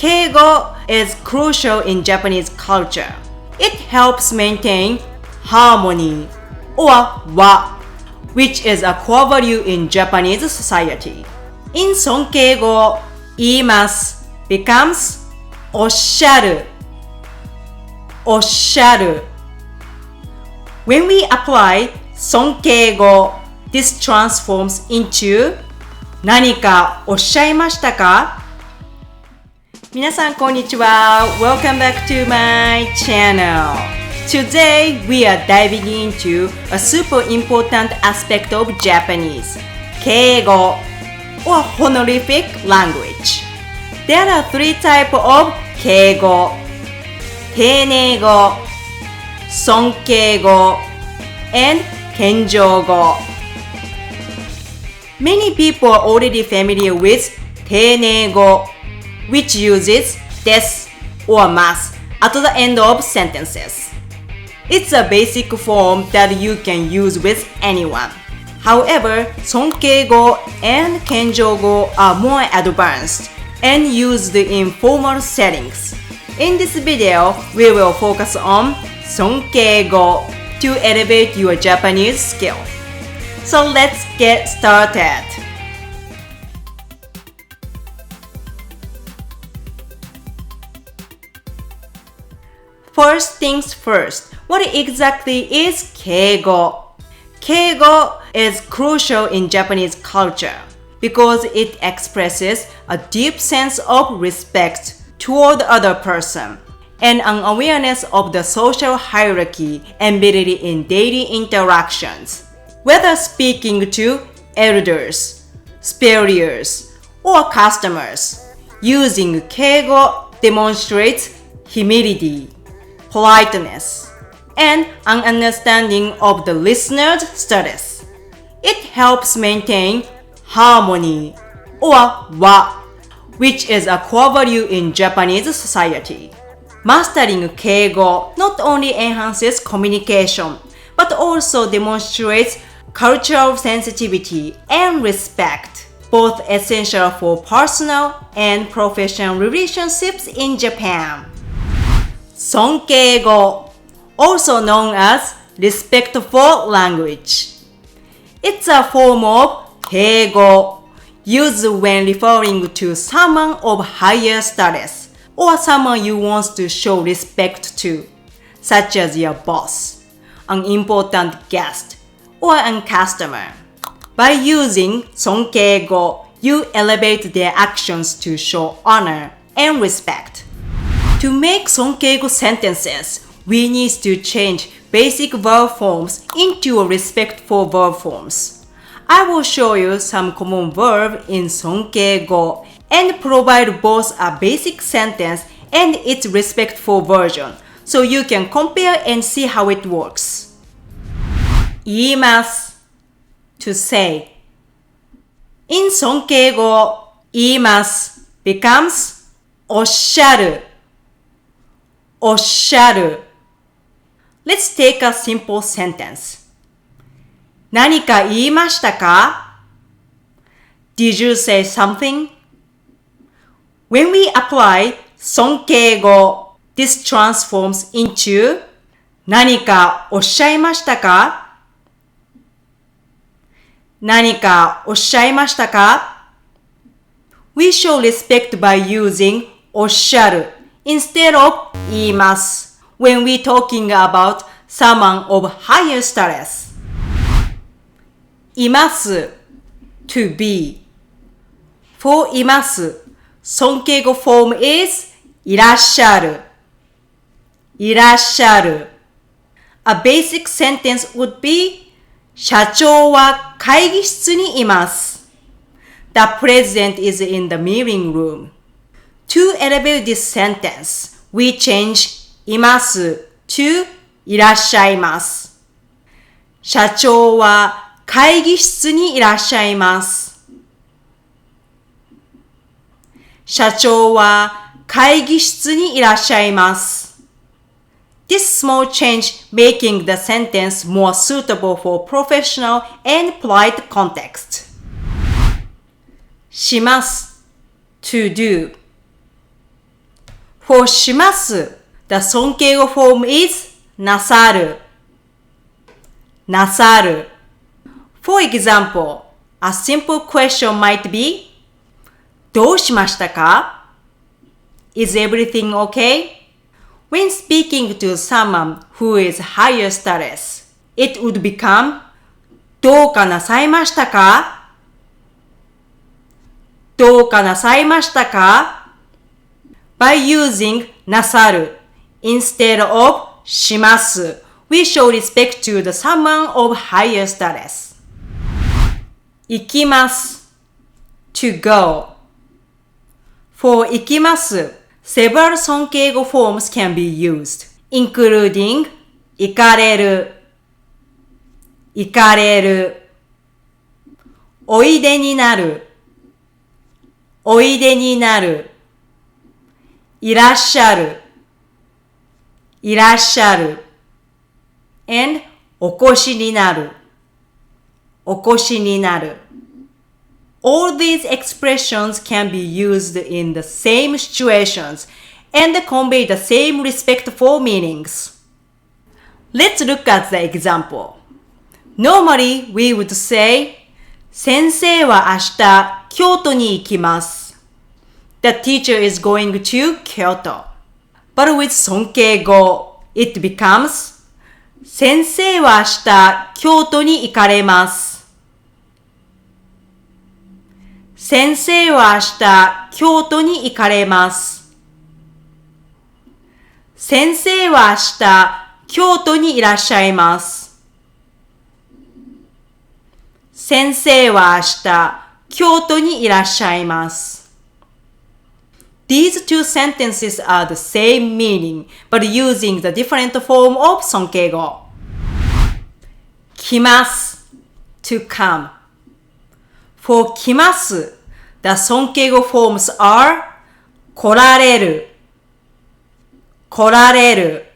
keigo is crucial in Japanese culture. It helps maintain harmony or wa, which is a core value in Japanese society. In Sonkeigo, imasu becomes osharu. When we apply Sonkeigo, this transforms into 何かおっしゃいましたか？皆さんこんにちは。Welcome back to my channel. Today we are diving into a super important aspect of Japanese, keigo or honorific language. There are three types of keigo: 丁寧語、尊敬語 and 謙譲語。Many people are already familiar with 丁寧語, which uses です or ます at the end of sentences. It's a basic form that you can use with anyone. However, 尊敬語 and 謙譲語 are more advanced and used in formal settings. In this video, we will focus on 尊敬語 to elevate your Japanese skill. So let's get started. First things first, what exactly is keigo? Keigo is crucial in Japanese culture because it expresses a deep sense of respect toward the other person and an awareness of the social hierarchy embedded in daily interactions. Whether speaking to elders, superiors, or customers, using keigo demonstrates humility, politeness, and an understanding of the listener's status. It helps maintain harmony or wa, which is a core value in Japanese society. Mastering keigo not only enhances communication, but also demonstrates cultural sensitivity and respect, both essential for personal and professional relationships in Japan. Sonkeigo, also known as respectful language. It's a form of keigo used when referring to someone of higher status or someone you want to show respect to, such as your boss, an important guest, or a customer. By using Sonkeigo, you elevate their actions to show honor and respect. To make Sonkeigo sentences, we need to change basic verb forms into respectful verb forms. I will show you some common verbs in Sonkeigo and provide both a basic sentence and its respectful version, so you can compare and see how it works. 言います to say. In Sonkeigo, 言います becomes おっしゃる Let's take a simple sentence. 何か言いましたか? Did you say something? When we apply Sonkeigo, this transforms into 何かおっしゃいましたか? 何かおっしゃいましたか? We show respect by using おっしゃる instead of 言います when we talking about someone of higher status. います to be. For います Sonkeigo form is いらっしゃる いらっしゃる A basic sentence would be 社長は会議室にいます The president is in the meeting room. To elevate this sentence, we change います to いらっしゃいます。社長は会議室にいらっしゃいます。社長は会議室にいらっしゃいます。This small change making the sentence more suitable for professional and polite context. します to do. For します、the Sonkeigo form is なさる。なさる。For example, a simple question might be どうしましたか Is everything okay? When speaking to someone who is higher status, it would become どうかなさいましたかどうかなさいましたか By using なさる instead of します、we show respect to the someone of higher status. 行きます to go. For 行きます several Sonkeigo forms can be used, including 行かれる、行かれる、おいでになる、おいでになる、いらっしゃる、いらっしゃる、and お越しになる、お越しになる。All these expressions can be used in the same situations and convey the same respectful meanings. Let's look at the example. Normally, we would say, 先生は明日、京都に行きます。The teacher is going to Kyoto. But with Sonkeigo, it becomes, 先生は明日、京都に行かれます。先生は明日、京都に行かれます。先生は明日、京都にいらっしゃいます。先生は明日、京都にいらっしゃいます。These two sentences are the same meaning, but using the different form of Sonkeigo. 来ます to come. For 来ます the Sonkeigo forms are 来られる、来られる、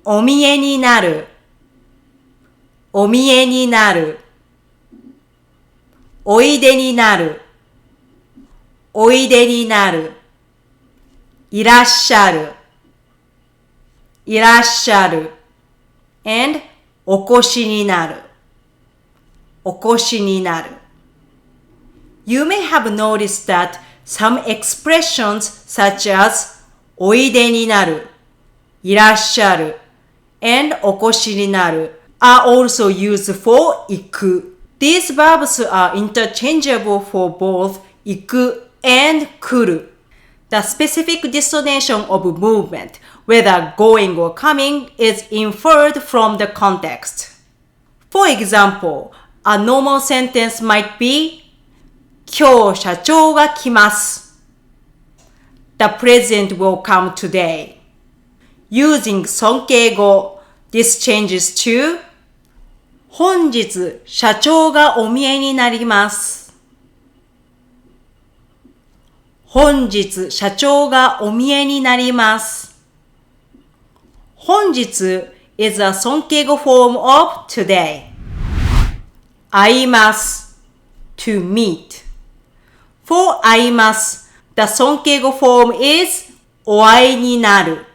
お見えになる、お見えになる、おいでになる、おいでになる、いらっしゃる、いらっしゃる、and お越しになる、お越しになる。You may have noticed that some expressions such as おいでになる、いらっしゃる、and お越しになる are also used for 行く。These verbs are interchangeable for both 行く and 来る。The specific destination of movement, whether going or coming, is inferred from the context. For example, a normal sentence might be 今日社長が来ます。The president will come today. Using Sonkeigo, this changes to 本日社長がお見えになります。本日社長がお見えになります。本日 is a Sonkeigo form of today. 会います to meet. For 会います the Sonkeigo form is お会いになる。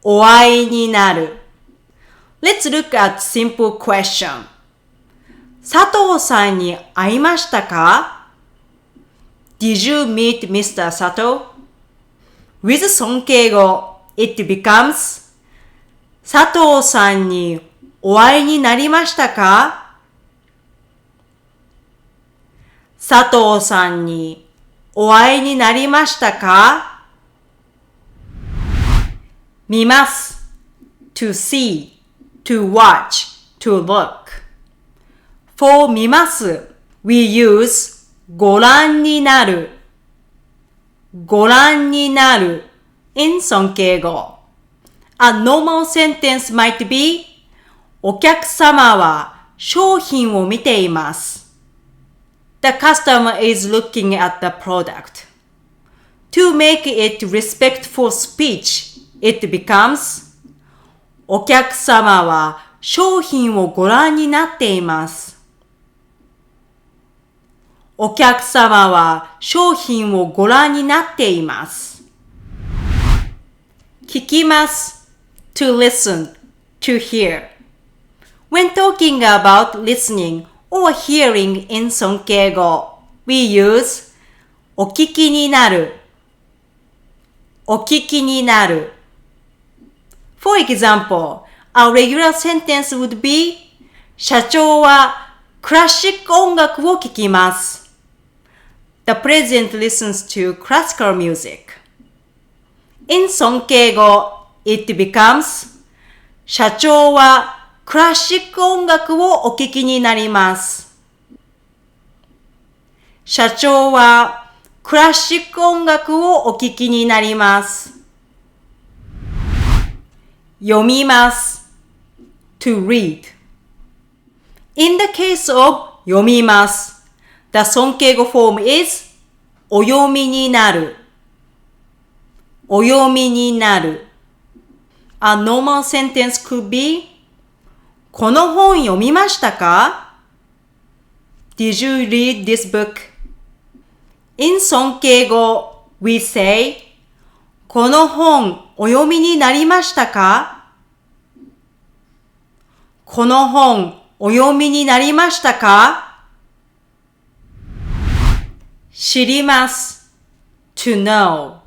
お会いになる。Let's look at simple question. 佐藤さんに会いましたか Did you meet Mr. Sato? With Sonkeigo, it becomes 佐藤さんにお会いになりましたか佐藤さんにお会いになりましたか見ます to see, to watch, to look. For 見ます we use ご覧になるご覧になる in Sonkeigo. A normal sentence might be お客様は商品を見ています。The customer is looking at the product. To make it respectful speech, it becomes お客様は商品をご覧になっています。お客様は商品をご覧になっています。聞きます to listen, to hear. When talking about listening or hearing in Sonkeigo, we use お聞きになる、お聞きになる。For example, a regular sentence would be 社長はクラシック音楽を聴きます。The president listens to classical music. In Sonkeigo, it becomes 社長はクラシック音楽をお聴きになります。社長はクラシック音楽をお聴きになります。読みます to read. In the case of 読みます the Sonkeigo form is お読みになる、お読みになる。A normal sentence could be この本読みましたか？ Did you read this book? In Sonkeigo, we say この本お読みになりましたか？この本お読みになりましたか？知ります to know.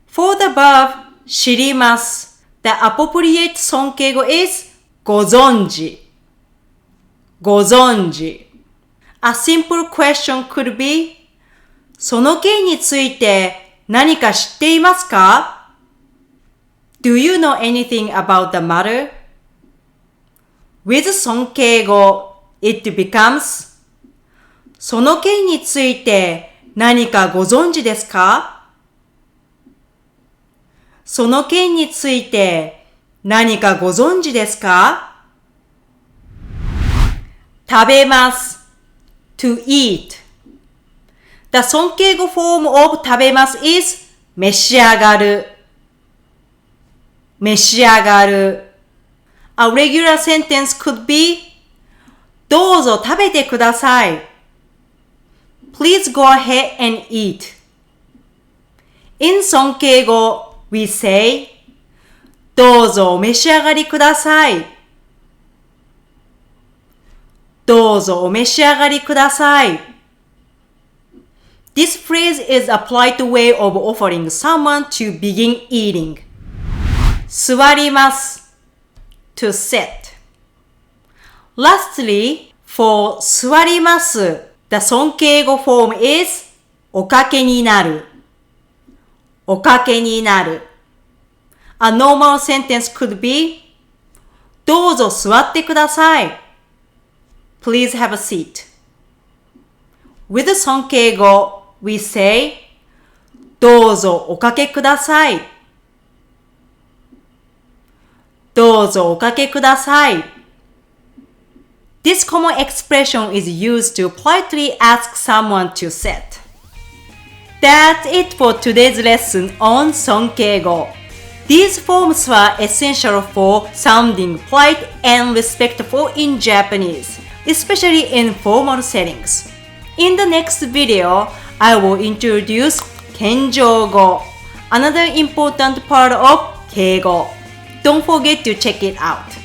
For the verb 知ります the appropriate Sonkeigo is ご存知、ご存知。A simple question could be その件について何か知っていますか？ Do you know anything about the matter? With Sonkeigo, it becomes その件について何かご存知ですか？その件について何かご存知ですか？食べます to eat. The Sonkeigo form of 食べます is 召し上がる、召し上がる。A regular sentence could be どうぞ食べてください。Please go ahead and eat. In Sonkeigo, we say どうぞお召し上がりください。どうぞお召し上がりください。This phrase is a polite way of offering someone to begin eating. 座ります to sit. Lastly, for 座ります the Sonkeigo form is おかけになる、おかけになる。A normal sentence could be どうぞ座ってください。Please have a seat. With Sonkeigo, we say どうぞおかけください。どうぞおかけください。This common expression is used to politely ask someone to sit. That's it for today's lesson on Sonkeigo. These forms are essential for sounding polite and respectful in Japanese, especially in formal settings. In the next video, I will introduce Kenjōgo, another important part of keigo. Don't forget to check it out.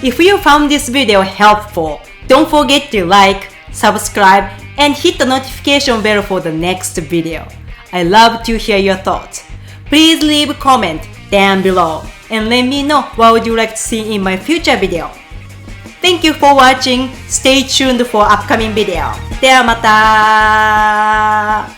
If you found this video helpful, don't forget to like, subscribe, and hit the notification bell for the next video. I love to hear your thoughts. Please leave a comment down below and let me know what would you like to see in my future video. Thank you for watching. Stay tuned for upcoming video. ではまた。